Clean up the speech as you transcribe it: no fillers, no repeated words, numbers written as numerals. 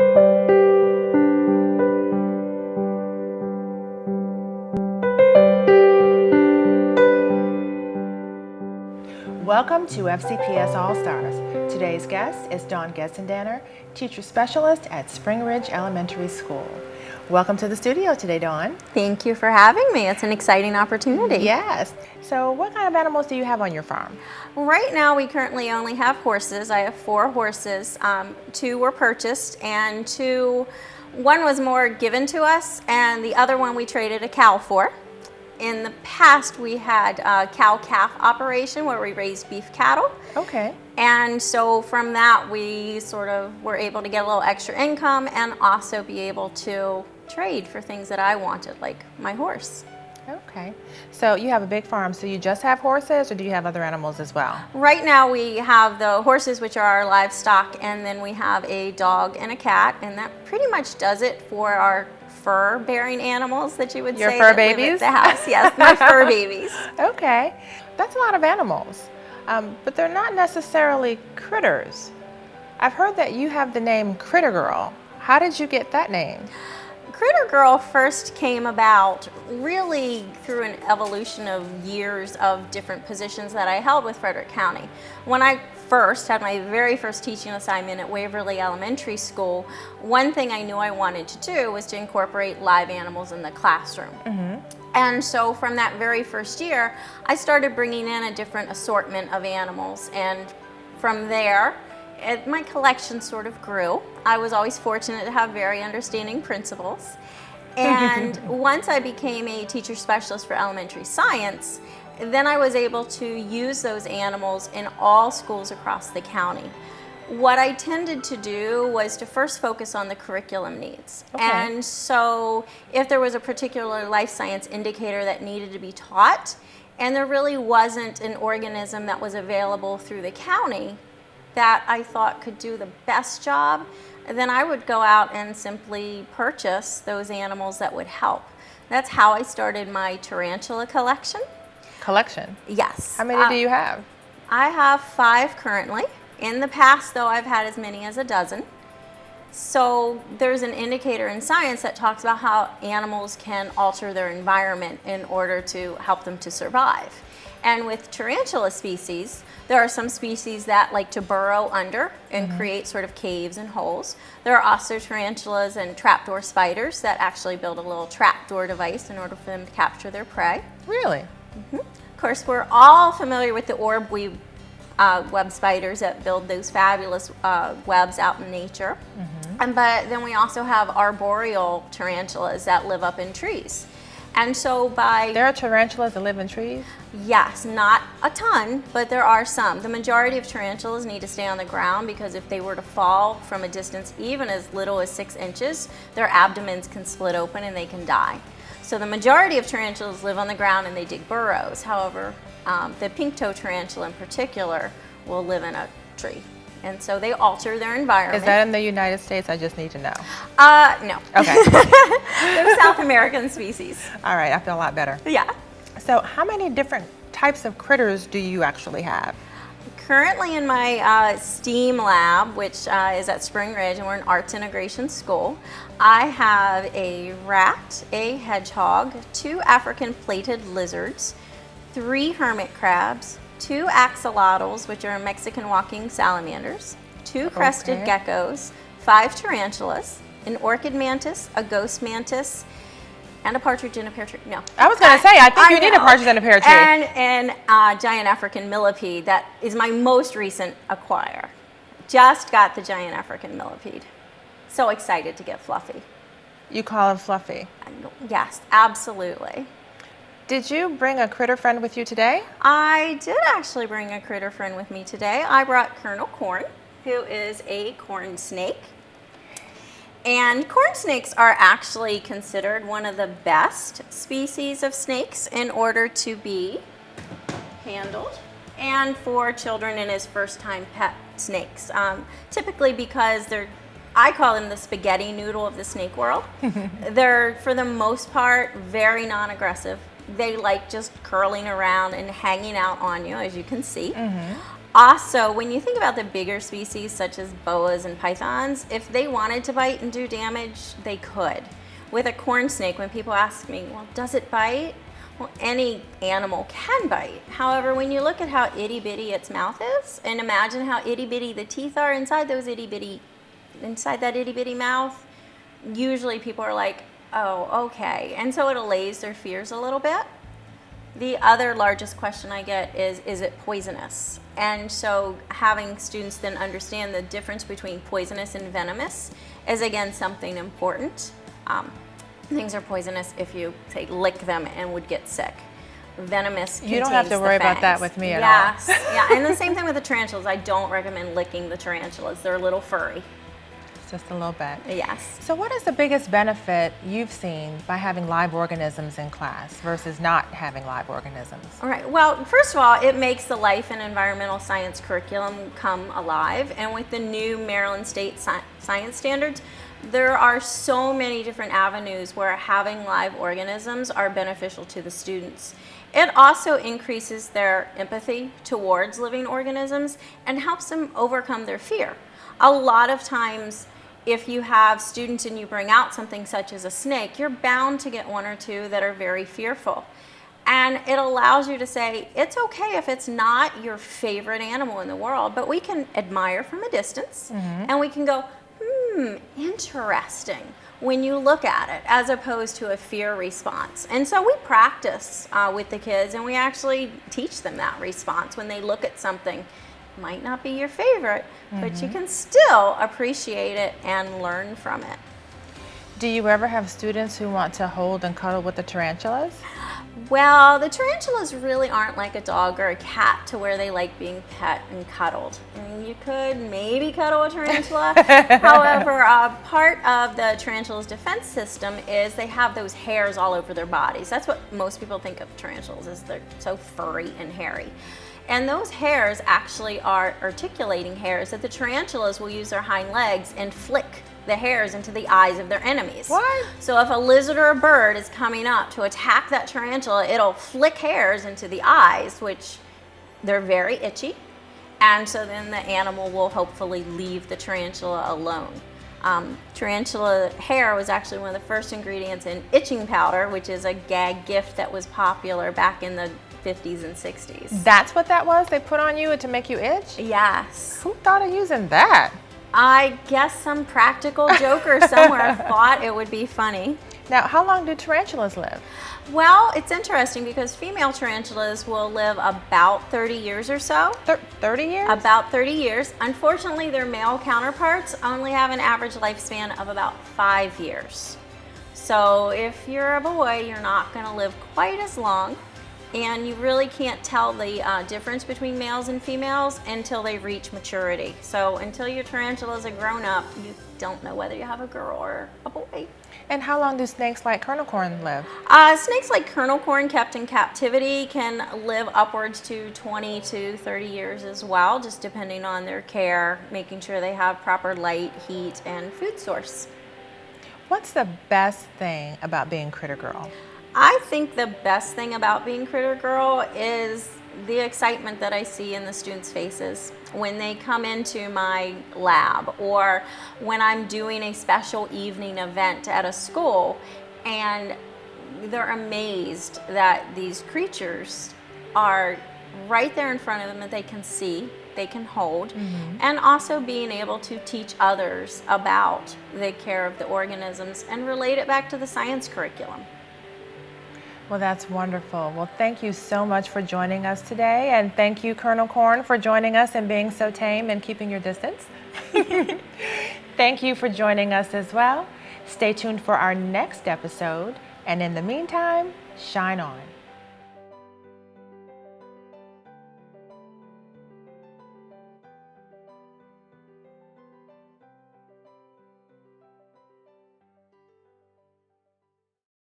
Welcome to FCPS All-Stars. Today's guest is Dawn Getzandanner, Teacher Specialist at Spring Ridge Elementary School. Welcome to the studio today, Dawn. Thank you for having me. It's an exciting opportunity. Yes. So what kind of animals do you have on your farm? Right now we currently only have horses. I have 4 horses. 2 were purchased and one was more given to us and the other one we traded a cow for. In the past, we had a cow-calf operation where we raised beef cattle. Okay. And so from that, we sort of were able to get a little extra income and also be able to trade for things that I wanted, like my horse. Okay. So you have a big farm, so you just have horses, or do you have other animals as well? Right now, we have the horses, which are our livestock, and then we have a dog and a cat, and that pretty much does it for our fur-bearing animals that you would Your say fur that babies? live at the house. Yes, my fur babies. Okay. That's a lot of animals, but they're not necessarily critters. I've heard that you have the name Critter Girl. How did you get that name? Critter Girl first came about really through an evolution of years of different positions that I held with Frederick County. When I first had my very first teaching assignment at Waverly Elementary School, one thing I knew I wanted to do was to incorporate live animals in the classroom. And so from that very first year, I started bringing in a different assortment of animals, and from there, my collection sort of grew. I was always fortunate to have very understanding principals. And once I became a teacher specialist for elementary science, then I was able to use those animals in all schools across the county. What I tended to do was to first focus on the curriculum needs. Okay. And so if there was a particular life science indicator that needed to be taught, and there really wasn't an organism that was available through the county that I thought could do the best job, then I would go out and simply purchase those animals that would help. That's how I started my tarantula collection. Collection? Yes. How many do you have? I have 5 currently. In the past, though, I've had as many as a dozen. So there's an indicator in science that talks about how animals can alter their environment in order to help them to survive. And with tarantula species, there are some species that like to burrow under and create sort of caves and holes. There are also tarantulas and trapdoor spiders that actually build a little trapdoor device in order for them to capture their prey. Really? Of course, we're all familiar with the orb weave web spiders that build those fabulous webs out in nature. But then we also have arboreal tarantulas that live up in trees. And so There are tarantulas that live in trees? Yes, not a ton, but there are some. The majority of tarantulas need to stay on the ground because if they were to fall from a distance even as little as 6 inches, their abdomens can split open and they can die. So the majority of tarantulas live on the ground and they dig burrows. However, the pink-toe tarantula in particular will live in a tree. And so they alter their environment. Is that in the United States? I just need to know. No. Okay. They're South American species. All right, I feel a lot better. Yeah. So how many different types of critters do you actually have? Currently in my STEAM lab, which is at Spring Ridge, and we're an arts integration school, I have a rat, a hedgehog, 2 African plated lizards, 3 hermit crabs, 2 axolotls, which are Mexican walking salamanders, 2 crested geckos, 5 tarantulas, an orchid mantis, a ghost mantis, and a partridge in a pear tree. No. I was going to say, I think you need a partridge in a pear tree. And giant African millipede. That is my most recent acquire. Just got the giant African millipede. So excited to get Fluffy. You call him Fluffy? Yes, absolutely. Did you bring a critter friend with you today? I did actually bring a critter friend with me today. I brought Colonel Corn, who is a corn snake. And corn snakes are actually considered one of the best species of snakes in order to be handled and for children and as first-time pet snakes. Typically because I call them the spaghetti noodle of the snake world. They're, for the most part, very non-aggressive. They like just curling around and hanging out on you, as you can see. Also, when you think about the bigger species such as boas and pythons, if they wanted to bite and do damage, they could. With a corn snake, when people ask me, well, does it bite? Well, any animal can bite. However, when you look at how itty bitty its mouth is, and imagine how itty bitty the teeth are inside that itty bitty mouth, usually people are like, oh, okay. And so it allays their fears a little bit. The other largest question I get is it poisonous? And so having students then understand the difference between poisonous and venomous is again something important. Things are poisonous if you, say, lick them and would get sick. Venomous contains You don't have to worry the about that fangs. with me at Yes, all. yeah, and the same thing with the tarantulas. I don't recommend licking the tarantulas. They're a little furry. Just a little bit. Yes. So what is the biggest benefit you've seen by having live organisms in class versus not having live organisms? All right, well, first of all, it makes the life and environmental science curriculum come alive. And with the new Maryland State Science Standards, there are so many different avenues where having live organisms are beneficial to the students. It also increases their empathy towards living organisms and helps them overcome their fear. A lot of times, if you have students and you bring out something such as a snake, you're bound to get one or two that are very fearful. And it allows you to say, it's okay if it's not your favorite animal in the world, but we can admire from a distance and we can go, interesting when you look at it, as opposed to a fear response. And so we practice with the kids, and we actually teach them that response when they look at something. Might not be your favorite, but you can still appreciate it and learn from it. Do you ever have students who want to hold and cuddle with the tarantulas? Well, the tarantulas really aren't like a dog or a cat to where they like being pet and cuddled. I mean, you could maybe cuddle a tarantula. However, part of the tarantula's defense system is they have those hairs all over their bodies. That's what most people think of tarantulas, is they're so furry and hairy. And those hairs actually are articulating hairs that the tarantulas will use their hind legs and flick the hairs into the eyes of their enemies. What? So if a lizard or a bird is coming up to attack that tarantula, it'll flick hairs into the eyes, which they're very itchy. And so then the animal will hopefully leave the tarantula alone. Tarantula hair was actually one of the first ingredients in itching powder, which is a gag gift that was popular back in the 50s and 60s. That's what that was? They put on you to make you itch? Yes. Who thought of using that? I guess some practical joker somewhere thought it would be funny. Now, how long do tarantulas live? Well, it's interesting because female tarantulas will live about 30 years or so. 30 years? About 30 years. Unfortunately, their male counterparts only have an average lifespan of about 5 years. So if you're a boy, you're not going to live quite as long. And you really can't tell the difference between males and females until they reach maturity. So until your tarantulas are grown up, you don't know whether you have a girl or a boy. And how long do snakes like kernel corn live? Snakes like kernel corn kept in captivity can live upwards to 20 to 30 years as well, just depending on their care, making sure they have proper light, heat, and food source. What's the best thing about being Critter Girl? I think the best thing about being Critter Girl is the excitement that I see in the students' faces when they come into my lab, or when I'm doing a special evening event at a school and they're amazed that these creatures are right there in front of them that they can see, they can hold, and also being able to teach others about the care of the organisms and relate it back to the science curriculum. Well, that's wonderful. Well, thank you so much for joining us today, and thank you, Colonel Corn, for joining us and being so tame and keeping your distance. Thank you for joining us as well. Stay tuned for our next episode, and in the meantime, shine on.